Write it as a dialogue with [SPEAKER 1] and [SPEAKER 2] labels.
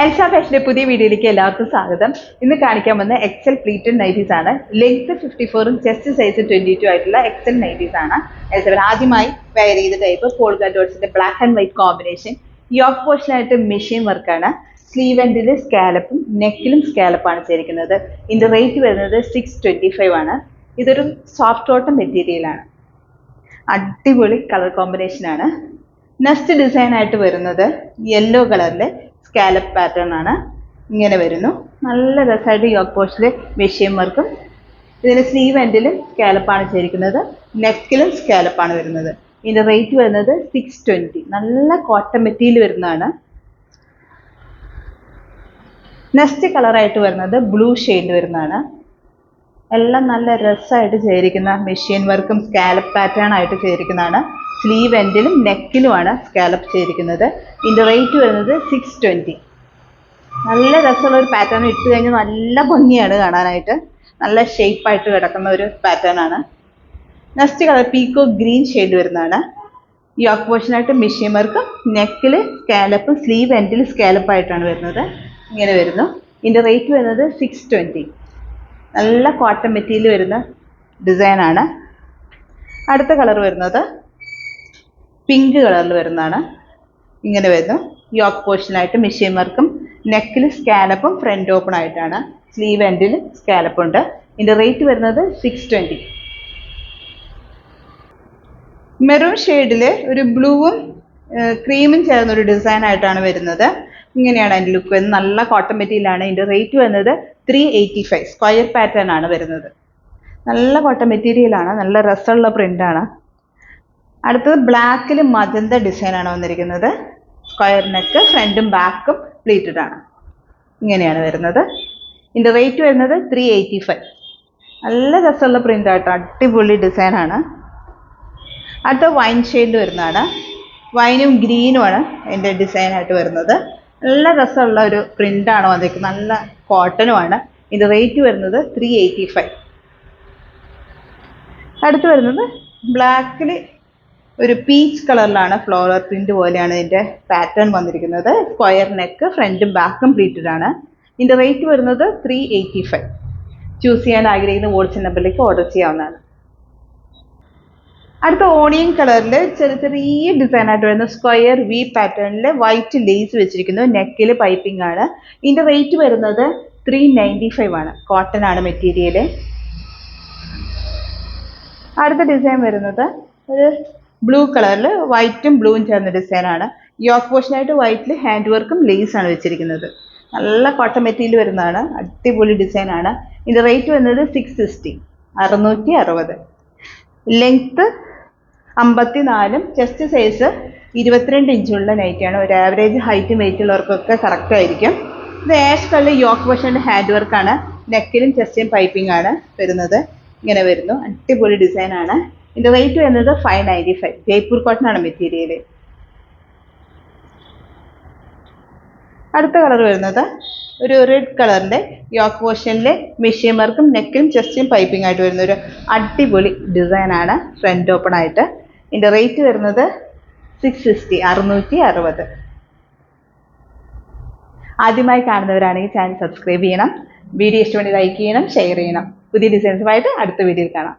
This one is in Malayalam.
[SPEAKER 1] എൽസ ഫാഷന്റെ പുതിയ വീഡിയോയിലേക്ക് എല്ലാവർക്കും സ്വാഗതം. ഇന്ന് കാണിക്കാൻ വന്ന എക്സൽ പ്ലീറ്റഡ് നൈറ്റീസ് ആണ്. ലെങ്ത് 54ഉം ചെസ്റ്റ് സൈസ് 22 ആയിട്ടുള്ള എക്സൽ നൈറ്റീസ് ആണ്. എൽസ ആദ്യമായി വെയർ ചെയ്ത ടൈപ്പ് പോൾക്ക ഡോട്ട്സിന്റെ black and white combination. Yoke പോർഷനായിട്ട് മെഷീൻ വർക്കാണ്. സ്ലീവ് എൻഡിൽ സ്കാലപ്പും നെക്കിലും സ്കാലപ്പാണ് ചെയ്തിരിക്കുന്നത്. ഇതിന്റെ റേറ്റ് വരുന്നത് 625 ആണ്. ഇതൊരു സോഫ്റ്റ് കോട്ടൺ മെറ്റീരിയലാണ്. അടിപൊളി കളർ കോമ്പിനേഷൻ ആണ്. നെക്സ്റ്റ് ഡിസൈൻ ആയിട്ട് വരുന്നത് യെല്ലോ കളറിലെ സ്കാലപ്പ് പാറ്റേൺ ആണ്. ഇങ്ങനെ വരുന്നു. നല്ല രസമായിട്ട് യോക്ക് പോർഷനിൽ മെഷീൻ വർക്കും. ഇതിന് സ്ലീവ് എൻഡിലും സ്കാലപ്പാണ് ചെയ്തിരിക്കുന്നത്. നെക്കിലും സ്കാലപ്പാണ് വരുന്നത്. ഇതിന്റെ റേറ്റ് വരുന്നത് 620. നല്ല കോട്ടൺ മെറ്റീരിയൽ വരുന്നതാണ്. നെക്സ്റ്റ് കളറായിട്ട് വരുന്നത് ബ്ലൂ ഷെയ്ഡ് വരുന്നതാണ്. എല്ലാം നല്ല രസമായിട്ട് ചെയ്തിരിക്കുന്ന മെഷീൻ വർക്കും സ്കാലപ്പ് പാറ്റേൺ ആയിട്ട് ചെയ്തിരിക്കുന്നതാണ്. സ്ലീവ് എൻഡിലും നെക്കിലുമാണ് സ്കാലപ്പ് ചെയ്തിരിക്കുന്നത്. ഇതിന്റെ റേറ്റ് വരുന്നത് 620. നല്ല രസമുള്ള ഒരു പാറ്റേൺ. ഇട്ട് കഴിഞ്ഞാൽ നല്ല ഭംഗിയാണ് കാണാനായിട്ട്. നല്ല ഷേപ്പായിട്ട് കിടക്കുന്ന ഒരു പാറ്റേൺ ആണ്. നെക്സ്റ്റ് കളർ പീക്കോ ഗ്രീൻ ഷെയ്ഡ് വരുന്നതാണ്. യോക്ക് പോർഷനായിട്ട് മെഷീൻ വർക്കും നെക്കിൽ സ്കാലപ്പ്, സ്ലീവ് എൻഡിൽ സ്കാലപ്പ് ആയിട്ടാണ് വരുന്നത്. ഇങ്ങനെ വരുന്നു. ഇതിന്റെ റേറ്റ് വരുന്നത് 620. നല്ല കോട്ടൺ മെറ്റീരിയൽ വരുന്ന ഡിസൈനാണ്. അടുത്ത കളർ വരുന്നത് പിങ്ക് കളറിൽ വരുന്നതാണ്. ഇങ്ങനെ വരുന്നു. യോക്ക് പോർഷനായിട്ട് മെഷീൻ വർക്കും നെക്കിൽ സ്കാലപ്പും ഫ്രണ്ട് ഓപ്പൺ ആയിട്ടാണ്. സ്ലീവ് എൻഡിൽ സ്കാലപ്പ് ഉണ്ട്. ഇതിന്റെ റേറ്റ് വരുന്നത് 620. മെറൂൺ ഷെയ്ഡിൽ ഒരു ബ്ലൂവും ക്രീമും ചേർന്ന ഒരു ഡിസൈൻ ആയിട്ടാണ് വരുന്നത്. ഇങ്ങനെയാണ് അതിൻ്റെ ലുക്ക് വരുന്നത്. നല്ല കോട്ടൺ മെറ്റീരിയൽ ആണ്. ഇതിന്റെ റേറ്റ് വരുന്നത് 385. സ്ക്വയർ പാറ്റേൺ ആണ് വരുന്നത്. നല്ല കോട്ടൺ മെറ്റീരിയൽ ആണ്. നല്ല രസമുള്ള പ്രിന്റ് ആണ്. അടുത്തത് ബ്ലാക്കിൽ മജന്ത ഡിസൈൻ ആണ് വന്നിരിക്കുന്നത്. സ്ക്വയർ നെക്ക്, ഫ്രണ്ടും ബാക്കും പ്ലീറ്റഡ് ആണ്. ഇങ്ങനെയാണ് വരുന്നത്. ഇതിന്റെ റേറ്റ് വരുന്നത് 385. നല്ല രസമുള്ള പ്രിന്റ് ആട്ടോ. അടിപൊളി ഡിസൈൻ ആണ്. അടുത്ത വൈൻ ഷെയ്ഡിൽ വരുന്നതാണ്. വൈനും ഗ്രീനുമാണ് അതിന്റെ ഡിസൈൻ ആയിട്ട് വരുന്നത്. നല്ല രസമുള്ള ഒരു പ്രിന്റ് ആണ് വന്നിരിക്കുന്നത്. നല്ല കോട്ടനുമാണ്. ഇതിന്റെ റേറ്റ് വരുന്നത് 385. അടുത്ത് വരുന്നത് ബ്ലാക്കിൽ ഒരു പീച്ച് കളറിലാണ്. ഫ്ലോറൽ പ്രിന്റ് പോലെയാണ് ഇതിന്റെ പാറ്റേൺ വന്നിരിക്കുന്നത്. സ്ക്വയർ നെക്ക്, ഫ്രണ്ടും ബാക്കും പ്ലീറ്റഡ് ആണ്. ഇതിന്റെ റേറ്റ് വരുന്നത് 385. ചൂസ് ചെയ്യാൻ ആഗ്രഹിക്കുന്ന വാട്സ്ആപ്പ് നമ്പറിലേക്ക് ഓർഡർ ചെയ്യാവുന്നതാണ്. അടുത്ത ഓണിയൻ കളറിൽ ചെറിയ ഡിസൈൻ ആയിട്ട് വരുന്ന സ്ക്വയർ വി പാറ്റേണിൽ വൈറ്റ് ലേസ് വെച്ചിരിക്കുന്നു. നെക്കിൽ പൈപ്പിംഗ് ആണ്. ഇതിന്റെ റേറ്റ് വരുന്നത് 395 ആണ്. കോട്ടൺ ആണ് മെറ്റീരിയൽ. അടുത്ത ഡിസൈൻ വരുന്നത് ഒരു ബ്ലൂ കളറിൽ വൈറ്റും ബ്ലൂവും ചേർന്ന ഡിസൈൻ ആണ്. യോക്ക് പോർഷനായിട്ട് വൈറ്റിൽ ഹാൻഡ് വർക്കും ലേസ് ആണ് വെച്ചിരിക്കുന്നത്. നല്ല കോട്ടൺ മെറ്റീരിയൽ വരുന്നതാണ്. അടിപൊളി ഡിസൈൻ ആണ്. ഇതിന്റെ റേറ്റ് വരുന്നത് 660. 660. ലെങ്ത് 54ഉം ചെസ്റ്റ് സൈസ് 22 ഇഞ്ചുള്ള നൈറ്റിയാണ്. ഒരു ആവറേജ് ഹൈറ്റും വെയിറ്റ് ഉള്ളവർക്കൊക്കെ കറക്റ്റ് ആയിരിക്കും. ഇത് ആഷ് കളർ യോക്ക് പോർഷൻ്റെ ഹാൻഡ് വർക്കാണ്. നെക്കിലും ചെസ്റ്റും പൈപ്പിംഗ് ആണ് വരുന്നത്. ഇങ്ങനെ വരുന്നു. അടിപൊളി ഡിസൈൻ ആണ്. ഇതിന്റെ റേറ്റ് വരുന്നത് 595. ജയ്പൂർ കോട്ടൺ ആണ് മെറ്റീരിയൽ. അടുത്ത കളർ വരുന്നത് ഒരു റെഡ് കളറിന്റെ യോക്ക് പോർഷനിലെ മെഷീൻ വർക്കും നെക്കിലും ചെസ്റ്റും പൈപ്പിംഗ് ആയിട്ട് വരുന്ന ഒരു അടിപൊളി ഡിസൈൻ ആണ്. ഫ്രണ്ട് ഓപ്പൺ ആയിട്ട്. ഇതിന്റെ റേറ്റ് വരുന്നത് 660. 660. ആദ്യമായി കാണുന്നവരാണെങ്കിൽ ചാനൽ സബ്സ്ക്രൈബ് ചെയ്യണം. വീഡിയോ ഇഷ്ടമായി ലൈക്ക് ചെയ്യണം, ഷെയർ ചെയ്യണം. പുതിയ ഡിസൈൻസുമായിട്ട് അടുത്ത വീഡിയോയിൽ കാണാം.